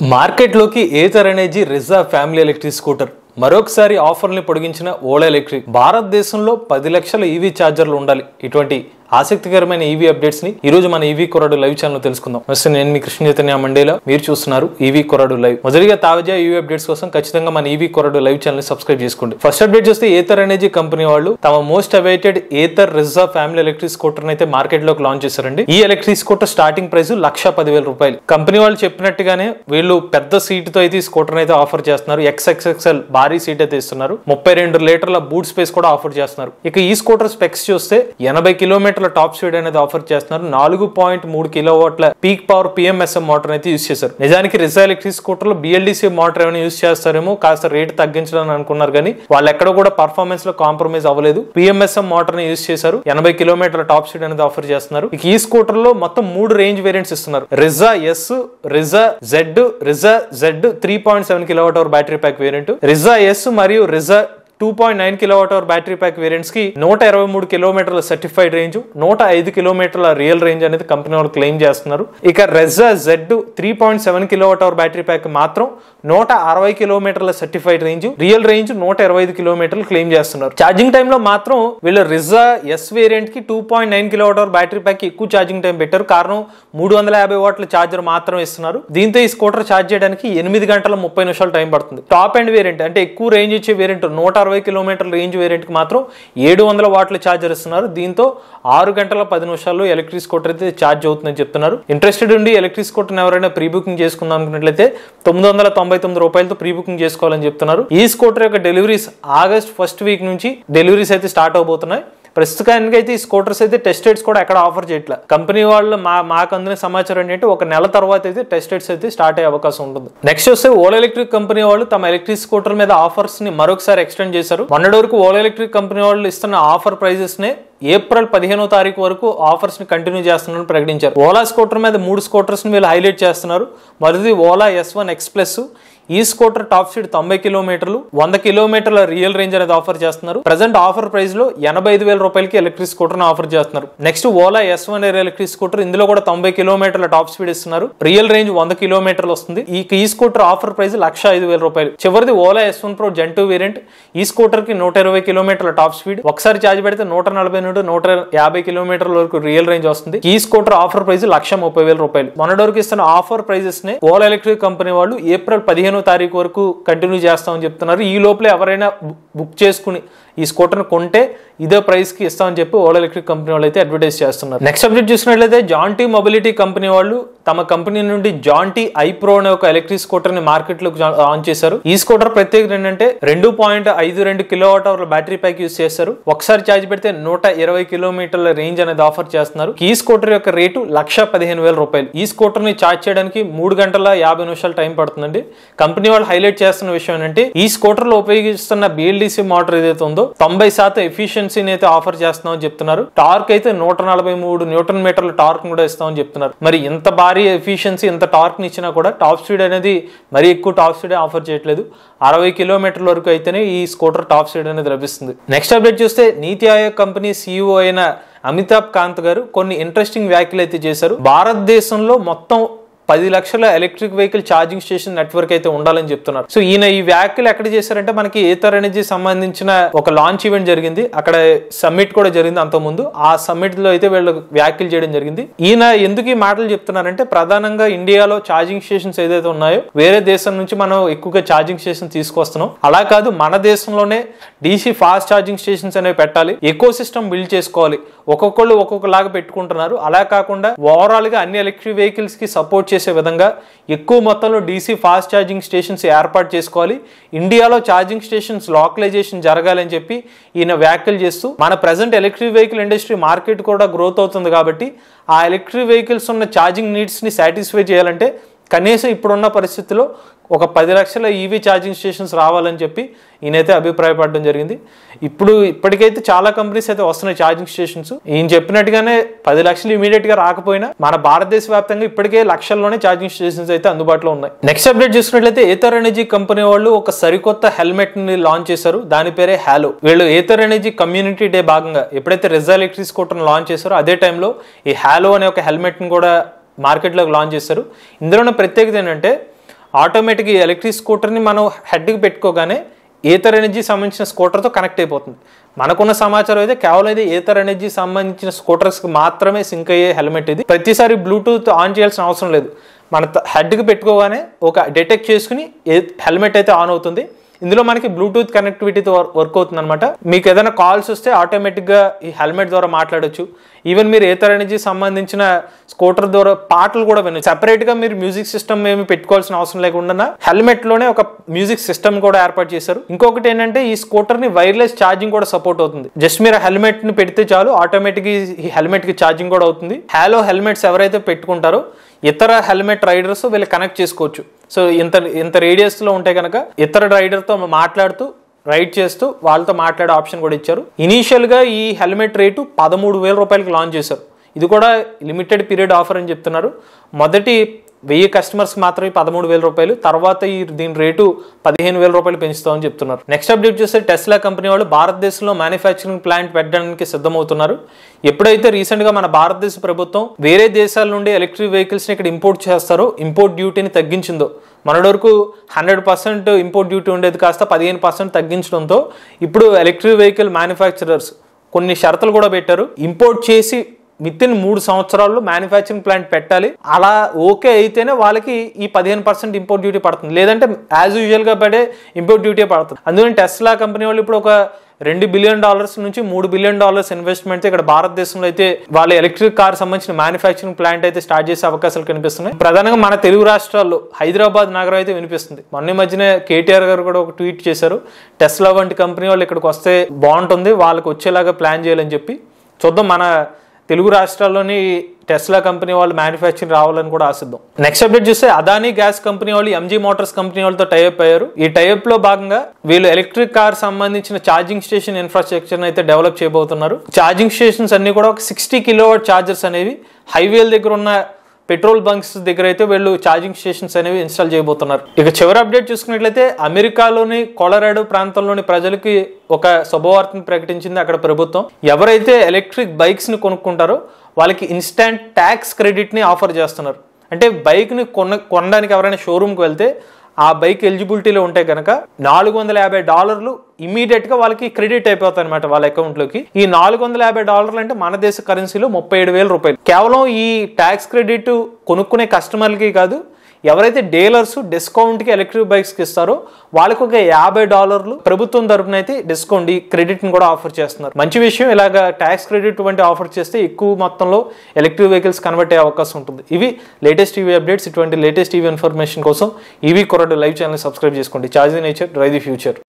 మార్కెట్లోకి Ather energy రిజా family electric scooter మరొకసారి ఆఫర్ని పొడిగించిన Ola electric. భారతదేశంలో 10 లక్షల ఈవీ ఛార్జర్లు ఉండాలి. ఇటువంటి ఆసక్తికరమైన ఈవీ అప్డేట్స్ ని ఈ రోజు మన ఈవీ కొరడు లైవ్ ఛానల్ తెలుసుకుందాం. నేను మీ కృష్ణ చైతన్య మండేలా, మీరు చూస్తున్నారు ఈవీ కొరడు లైవ్. మొదటిగా తాజా ఈవీ అప్డేట్స్ కోసం ఖచ్చితంగా మన ఈవీ కొరడు లైవ్ ఛానల్ ని సబ్స్క్రైబ్ చేసుకోండి. ఫస్ట్ అప్డేట్ చూస్తే ఏథర్ ఎనర్జీ కంపెనీ వాళ్ళు తమ most awaited Ather రిజా family electric scooter అయితే మార్కెట్ లోకి లాంచ్ చేశారండి. ఈ ఎలక్ట్రిక్ స్కూటర్ స్టార్టింగ్ ప్రైస్ 1,10,000 రూపాయలు. కంపెనీ వాళ్ళు చెప్పినట్టుగానే వీళ్ళు పెద్ద సీట్ తో అయితే ఈ స్కూటర్ అయితే ఆఫర్ చేస్తున్నారు. XXXL భారీ సీట్ అయితే ఇస్తున్నారు. 32 లీటర్ల బూట్ స్పేస్ కూడా ఆఫర్ చేస్తున్నారు. ఇక ఈ స్కూటర్ స్పెక్స్ చూస్తే 80 కిలోమీటర్ల టాప్ స్పీడ్ అనేది ఆఫర్ చేస్తున్నారు. 4.3 కిలోవాట్ల పీక్ పవర్ PMSM మోటార్ అయితే యూజ్ చేశారు. నిజానికి రిజా ఎలక్ట్రిక్ స్కూటర్ లో BLDC మోటార్ ఏమైనా యూజ్ చేస్తారేమో, కాస్త రేట్ తగ్గించాలని అనుకున్నారు కానీ వాళ్ళు ఎక్కడ కూడా పర్ఫార్మెన్స్ లో కాంప్రమైజ్ అవ్వలేదు. PMSM మోటార్ ని యూజ్ చేశారు. 80 కిలోమీటర్ల టాప్ స్పీడ్ అనేది ఆఫర్ చేస్తున్నారు. ఇక ఈ స్కూటర్ లో మొత్తం 3 రేంజ్ వేరియంట్స్ ఇస్తున్నారు. Rizta S, Rizta Z, Rizta Z 3.7 kilowatt hour battery pack variant, Rizta S మరియు Rizta 2.9 kilowatt hour battery pack variants కి 123 కిలోమీటర్ల సర్టిఫైడ్ రేంజ్, 105 కిలోమీటర్ల రియల్ రేంజ్ అనేది కంపెనీ వాళ్ళు క్లెయిమ్ చేస్తున్నారు. ఇక Rizta Z 3.7 kilowatt hour battery pack మాత్రం 160 కిలోమీటర్ల సర్టిఫైడ్ రేంజ్, రియల్ రేంజ్ 125 కిలోమీటర్లు క్లెయిమ్ చేస్తున్నారు. ఛార్జింగ్ టైమ్ లో మాత్రం వీళ్ళు రిజా S వేరియంట్ కి 2.9 కిలోవాట్ అవర్ బ్యాటరీ ప్యాక్ ఎక్కువ ఛార్జింగ్ టైం పెట్టారు. కారణం 350 వాట్ల ఛార్జర్ మాత్రం ఇస్తున్నారు. దీంతో ఈ స్కూటర్ ఛార్జ్ చేయడానికి 8 గంటల 30 నిమిషాలు టైం పడుతుంది. టాప్ అండ్ వేరియంట్ అంటే ఎక్కువ రేంజ్ ఇచ్చే వేరియంట్ 160 కిలోమీటర్ల రేంజ్ వేరియంట్ కి మాత్రం 700 వాట్ల ఛార్జర్ ఇస్తున్నారు. దీంతో 6 గంటల 10 నిమిషాల్లో ఎలక్ట్రిక్ స్కూటర్ అయితే ఛార్జ్ అవుతుందని చెప్తున్నారు. ఇంట్రెస్టెడ్ ఉండి ఎలక్ట్రిక్ స్కూటర్ ఎవరైనా ప్రీ బుకింగ్ చేసుకుందాం అనుకున్నట్లయితే 999 రూపాయలతో ప్రీ బుకింగ్ చేసుకోవాలని చెప్తున్నారు. ఈ స్కూటర్ యొక్క డెలివరీస్ ఆగస్ట్ 1st వీక్ నుంచి డెలివరీస్ అయితే స్టార్ట్ అవబోతున్నాయి. ప్రస్తుతానికి అయితే ఈ స్కూటర్స్ అయితే టెస్ట్ రైడ్స్ కూడా ఎక్కడ ఆఫర్ చేయట్లేదు. కంపెనీ వాళ్ళు మాకు అందిన సమాచారం ఏంటంటే 1 నెల తర్వాత అయితే టెస్ట్ రైడ్స్ అయితే స్టార్ట్ అయ్యే అవకాశం ఉంటుంది. నెక్స్ట్ వస్తే ఓలా ఎలక్ట్రిక్ కంపెనీ వాళ్ళు తమ ఎలక్ట్రిక్ స్కూటర్ మీద ఆఫర్స్ ని మరొకసారి ఎక్స్టెండ్ చేశారు. మొన్నటి వరకు ఓలా ఎలక్ట్రిక్ కంపెనీ వాళ్ళు ఇస్తున్న ఆఫర్ ప్రైజెస్ నే ఏప్రిల్ 15వ తారీఖు వరకు ఆఫర్స్ ని కంటిన్యూ చేస్తున్నారని ప్రకటించారు. ఓలా స్కూటర్ మీద 3 స్కూటర్స్ ని వీళ్ళు హైలైట్ చేస్తున్నారు. మొదటిది ఓలా S1 X Plus. ఈ స్కూటర్ టాప్ స్పీడ్ 90 కిలోమీటర్లు, 100 కిలోమీటర్ల రియల్ రేంజ్ అనేది ఆఫర్ చేస్తున్నారు. ప్రెసెంట్ ఆఫర్ ప్రైస్ లో 85,000 రూపాయలకి ఎలక్ట్రిక్ స్కూటర్ ని ఆఫర్ చేస్తున్నారు. Next Ola S1 electric scooter, ఇందులో కూడా 90 కిలోమీటర్ల టాప్ స్పీడ్ ఇస్తున్నారు. రియల్ రేంజ్ 100 కిలోమీటర్లు వస్తుంది. ఈ స్కూటర్ ఆఫర్ ప్రైస్ 1,05,000 రూపాయలు. చివరిది Ola S1 Pro Gen 2 variant. ఈ స్కూటర్ కి 120 కిలోమీటర్ల టాప్ స్పీడ్, ఒకసారి ఛార్జ్ పెడితే 140 నుండి 150 కిలోమీటర్ల వరకు రియల్ రేంజ్ వస్తుంది. ఈ స్కూటర్ ఆఫర్ ప్రైస్ 1,30,000 రూపాయలు. మొన్నటి వరకు ఇస్తున్న ఆఫర్ ప్రైజెస్ ని ఓలా ఎలక్ట్రిక్ కంపెనీ వాళ్ళు ఏప్రిల్ 15వ తారీఖు వరకు కంటిన్యూ చేస్తామని చెప్తున్నారు. ఈ లోపల ఎవరైనా బుక్ చేసుకుని ఈ స్కూటర్ కొంటే ఇదే ప్రైస్ కి ఇస్తామని చెప్పి ఓలా ఎలక్ట్రిక్ కంపెనీ వాళ్ళు అయితే అడ్వర్టైజ్ చేస్తున్నారు. నెక్స్ట్ అప్డేట్ చూసినట్లయితే జాంటీ మొబిలిటీ కంపెనీ వాళ్ళు తమ కంపెనీ నుండి జాంటీ i-Pro అనే ఒక ఎలక్ట్రిక్ స్కూటర్ ని మార్కెట్ లోకి లాంచ్ చేశారు. ఈ స్కూటర్ ప్రత్యేకత ఏంటంటే 2.52 kilowatt hour battery pack use చేస్తారు. ఒకసారి ఛార్జ్ పెడితే 120 కిలోమీటర్ల రేంజ్ అనేది ఆఫర్ చేస్తున్నారు. ఈ స్కూటర్ యొక్క రేటు 1,15,000 రూపాయలు. ఈ స్కూటర్ ని ఛార్జ్ చేయడానికి 3 గంటల 50 నిమిషాలు టైం పడుతుందండి. కంపెనీ వాళ్ళు హైలైట్ చేస్తున్న విషయం ఏంటంటే ఈ స్కూటర్ లో ఉపయోగిస్తున్న BLDC మోటార్ ఏదైతే ఉందో 90% ఎఫిషియన్సీని అయితే ఆఫర్ చేస్తున్నామని చెప్తున్నారు. టార్క్ అయితే 143 న్యూటన్ మీటర్ల టార్క్ కూడా ఇస్తామని చెప్తున్నారు. మరి ఇంత భారీ ఎఫిషియన్సీ, ఇంత టార్క్ ని ఇచ్చినా కూడా టాప్ స్పీడ్ అనేది మరి ఎక్కువ టాప్ స్పీడ్ ఆఫర్ చేయట్లేదు. 60 కిలోమీటర్ల వరకు అయితేనే ఈ స్కూటర్ టాప్ స్పీడ్ అనేది లభిస్తుంది. నెక్స్ట్ అప్డేట్ చూస్తే నీతి ఆయోగ్ కంపెనీ CEO అయిన అమితాబ్ కాంత్ గారు కొన్ని ఇంట్రెస్టింగ్ వ్యాఖ్యలు అయితే చేశారు. భారతదేశంలో మొత్తం 10 లక్షల electric vehicle charging station network అయితే ఉండాలని చెప్తున్నారు. సో ఈయన ఈ వ్యాఖ్యలు ఎక్కడ చేశారంటే మనకి ఏథర్ ఎనర్జీ సంబంధించిన ఒక లాంచ్ ఈవెంట్ జరిగింది. అక్కడ సమ్మిట్ కూడా జరిగింది అంతకుముందు. ఆ సమ్మిట్ లో అయితే వీళ్ళు వ్యాఖ్యలు చేయడం జరిగింది. ఈయన ఎందుకు ఈ మాటలు చెప్తున్నారంటే ప్రధానంగా ఇండియాలో ఛార్జింగ్ స్టేషన్స్ ఏదైతే ఉన్నాయో వేరే దేశం నుంచి మనం ఎక్కువగా ఛార్జింగ్ స్టేషన్ తీసుకొస్తున్నాం. అలా కాదు, మన దేశంలోనే DC ఫాస్ట్ ఛార్జింగ్ స్టేషన్స్ అనేవి పెట్టాలి. ఎకో సిస్టమ్ బిల్డ్ చేసుకోవాలి. ఒక్కొక్కళ్ళు ఒక్కొక్కలాగా పెట్టుకుంటున్నారు. అలా కాకుండా ఓవరాల్ గా అన్ని ఎలక్ట్రిక్ వెహికల్స్ కి సపోర్ట్ చేసే విధంగా ఎక్కువ మొత్తంలో DC ఫాస్ట్ ఛార్జింగ్ స్టేషన్స్ ఏర్పాటు చేసుకోవాలి. ఇండియాలో ఛార్జింగ్ స్టేషన్స్ లోకలైజేషన్ జరగాలని చెప్పి ఈయన వ్యాఖ్యలు చేస్తూ మన present electric vehicle industry market కూడా గ్రోత్ అవుతుంది కాబట్టి ఆ ఎలక్ట్రిక్ వెహికల్స్ ఉన్న ఛార్జింగ్ నీడ్స్ ని సాటిస్ఫై చేయాలంటే కనీసం ఇప్పుడున్న పరిస్థితుల్లో ఒక 10 లక్షల EV ఛార్జింగ్ స్టేషన్స్ రావాలని చెప్పి ఈయనైతే అభిప్రాయపడడం జరిగింది. ఇప్పటికైతే చాలా కంపెనీస్ అయితే వస్తున్నాయి ఛార్జింగ్ స్టేషన్స్. ఈయన చెప్పినట్టుగానే 10 లక్షలు ఇమీడియట్ గా రాకపోయినా మన భారతదేశ వ్యాప్తంగా ఇప్పటికే లక్షల్లోనే ఛార్జింగ్ స్టేషన్స్ అయితే అందుబాటులో ఉన్నాయి. నెక్స్ట్ అప్డేట్ చూసినట్లయితే ఏథర్ ఎనర్జీ కంపెనీ వాళ్ళు ఒక సరికొత్త హెల్మెట్ ని లాంచ్ చేశారు. దాని పేరే హ్యాలో. వీళ్ళు ఏథర్ ఎనర్జీ కమ్యూనిటీ డే భాగంగా ఎప్పుడైతే రిజా ఎలక్ట్రిక్ స్కూటర్ లాంచ్ చేశారో అదే టైంలో ఈ హ్యాలో అనే ఒక హెల్మెట్ ని కూడా మార్కెట్లోకి లాంచ్ చేశారు. ఇందులోనే ప్రత్యేకత ఏంటంటే ఆటోమేటిక్ ఎలక్ట్రిక్ స్కూటర్ని మనం హెడ్కి పెట్టుకోగానే ఏథర్ ఎనర్జీ సంబంధించిన స్కూటర్తో కనెక్ట్ అయిపోతుంది. మనకున్న సమాచారం అయితే కేవలం ఇది ఏథర్ ఎనర్జీ సంబంధించిన స్కూటర్స్కి మాత్రమే సింక్ అయ్యే హెల్మెట్ ఇది. ప్రతిసారి బ్లూటూత్ ఆన్ చేయాల్సిన అవసరం లేదు. మన హెడ్కి పెట్టుకోగానే ఒక డిటెక్ట్ చేసుకుని హెల్మెట్ అయితే ఆన్ అవుతుంది. ఇందులో మనకి బ్లూటూత్ కనెక్టివిటీతో వర్క్ అవుతుంది అనమాట. మీకు ఏదైనా కాల్స్ వస్తే ఆటోమేటిక్గా ఈ హెల్మెట్ ద్వారా మాట్లాడొచ్చు. ఈవెన్ మీరు ఏథర్ ఎనర్జీ సంబంధించిన స్కూటర్ ద్వారా పాటలు కూడా వినొచ్చు. సెపరేట్గా మీరు మ్యూజిక్ సిస్టమ్ ఏమి పెట్టుకోవాల్సిన అవసరం లేకుండా హెల్మెట్లోనే ఒక మ్యూజిక్ సిస్టమ్ కూడా ఏర్పాటు చేశారు. ఇంకొకటి ఏంటంటే ఈ స్కూటర్ని వైర్లెస్ ఛార్జింగ్ కూడా సపోర్ట్ అవుతుంది. జస్ట్ మీరు హెల్మెట్ని పెడితే చాలు ఆటోమేటిక్గా ఈ హెల్మెట్కి ఛార్జింగ్ కూడా అవుతుంది. హాలో హెల్మెట్స్ ఎవరైతే పెట్టుకుంటారో ఇతర హెల్మెట్ రైడర్స్ వీళ్ళు కనెక్ట్ చేసుకోవచ్చు. సో ఇంత రేడియస్లో ఉంటే కనుక ఇతర రైడర్తో మాట్లాడుతూ రైడ్ చేస్తూ వాళ్ళతో మాట్లాడే ఆప్షన్ కూడా ఇచ్చారు. ఇనీషియల్గా ఈ హెల్మెట్ రేటు 13,000 రూపాయలకి లాంచ్ చేశారు. ఇది కూడా లిమిటెడ్ పీరియడ్ ఆఫర్ అని చెప్తున్నారు. మొదటి 1000 కస్టమర్స్ మాత్రమే 13,000 రూపాయలు, తర్వాత దీని రేటు 15,000 రూపాయలు పెంచుతామని చెప్తున్నారు. నెక్స్ట్ అప్డేట్ చూస్తే టెస్లా కంపెనీ వాళ్ళు భారతదేశంలో మ్యానుఫ్యాక్చరింగ్ ప్లాంట్ పెట్టడానికి సిద్ధమవుతున్నారు. ఎప్పుడైతే రీసెంట్గా మన భారతదేశ ప్రభుత్వం వేరే దేశాల నుండి ఎలక్ట్రిక్ వెహికల్స్ని ఇక్కడ ఇంపోర్ట్ చేస్తారో ఇంపోర్ట్ డ్యూటీని తగ్గించిందో, మొన్నటి వరకు 100% ఇంపోర్ట్ డ్యూటీ ఉండేది కాస్త 15% తగ్గించడంతో ఇప్పుడు ఎలక్ట్రిక్ వెహికల్ మ్యానుఫ్యాక్చరర్స్ కొన్ని షరతులు కూడా పెట్టారు. ఇంపోర్ట్ చేసి వితిన్ 3 సంవత్సరాల్లో మ్యానుఫ్యాక్చరింగ్ ప్లాంట్ పెట్టాలి. అలా ఓకే అయితేనే వాళ్ళకి ఈ 15% ఇంపోర్ట్ డ్యూటీ పడుతుంది. లేదంటే యాజ్ యూజువల్గా పడే ఇంపోర్ట్ డ్యూటీ పడుతుంది. అందుకని టెస్లా కంపెనీ వాళ్ళు ఇప్పుడు ఒక $2 బిలియన్ నుంచి $3 బిలియన్ ఇన్వెస్ట్మెంట్ ఇక్కడ భారతదేశంలో అయితే వాళ్ళ ఎలక్ట్రిక్ కార్ సంబంధించిన మ్యానుఫ్యాక్చరింగ్ ప్లాంట్ అయితే స్టార్ట్ చేసే అవకాశాలు కనిపిస్తున్నాయి. ప్రధానంగా మన తెలుగు రాష్ట్రాల్లో హైదరాబాద్ నగరం అయితే వినిపిస్తుంది. మొన్న మధ్యనే కేటీఆర్ గారు కూడా ఒక ట్వీట్ చేశారు, టెస్లా వంటి కంపెనీ వాళ్ళు ఇక్కడికి వస్తే బాగుంటుంది, వాళ్ళకి వచ్చేలాగా ప్లాన్ చేయాలని చెప్పి. చూద్దాం మన తెలుగు రాష్ట్రాల్లోని టెస్లా కంపెనీ వాళ్ళు మ్యానుఫ్యాక్చరింగ్ రావాలని కూడా ఆశిద్దాం. నెక్స్ట్ అప్డేట్ చూస్తే అదానీ గ్యాస్ కంపెనీ వాళ్ళు ఎంజీ మోటార్స్ కంపెనీ వాళ్ళతో టైఅప్ అయ్యారు. ఈ టైఅప్ లో భాగంగా వీళ్ళు ఎలక్ట్రిక్ కార్ సంబంధించిన ఛార్జింగ్ స్టేషన్ ఇన్ఫ్రాస్ట్రక్చర్ అయితే డెవలప్ చేయబోతున్నారు. ఛార్జింగ్ స్టేషన్స్ అన్ని కూడా ఒక 60 కిలోవాట్ ఛార్జర్స్ అనేవి హైవేల దగ్గర ఉన్న పెట్రోల్ బంక్స్ దగ్గర అయితే వీళ్ళు ఛార్జింగ్ స్టేషన్స్ అనేవి ఇన్స్టాల్ చేయబోతున్నారు. ఇక చివరి అప్డేట్ చూసుకున్నట్లయితే అమెరికాలోని కొలరాడో ప్రాంతంలోని ప్రజలకి ఒక శుభవార్తను ప్రకటించింది అక్కడ ప్రభుత్వం. ఎవరైతే ఎలక్ట్రిక్ బైక్స్ ని కొనుక్కుంటారో వాళ్ళకి ఇన్స్టాంట్ ట్యాక్స్ క్రెడిట్ ని ఆఫర్ చేస్తున్నారు. అంటే బైక్ ని కొనడానికి ఎవరైనా షోరూమ్కి వెళ్తే ఆ బైక్ ఎలిజిబిలిటీలో ఉంటే కనుక $450 ఇమీడియట్ గా వాళ్ళకి క్రెడిట్ అయిపోతాయి అనమాట వాళ్ళ అకౌంట్ లోకి. ఈ $450 అంటే మన దేశ కరెన్సీలో 37,000 రూపాయలు. కేవలం ఈ ట్యాక్స్ క్రెడిట్ కొనుక్కునే కస్టమర్లకి కాదు, ఎవరైతే డీలర్స్ డిస్కౌంట్ కి ఎలక్ట్రిక్ బైక్స్ కి ఇస్తారో వాళ్ళకి ఒక $50 ప్రభుత్వం తరపున అయితే డిస్కౌంట్ ఈ క్రెడిట్ ని కూడా ఆఫర్ చేస్తున్నారు. మంచి విషయం. ఇలాగా ట్యాక్స్ క్రెడిట్ వంటి ఆఫర్ చేస్తే ఎక్కువ మొత్తంలో ఎలక్ట్రిక్ వెహికల్స్ కన్వర్ట్ అయ్యే అవకాశం ఉంటుంది. ఇవి లేటెస్ట్ టీవీ అప్డేట్స్. ఇటువంటి లేటెస్ట్ టీవీ ఇన్ఫర్మేషన్ కోసం ఈవీ కొరడు లైవ్ ఛానల్ సబ్స్క్రైబ్ చేసుకోండి. Charge the nature, drive the future.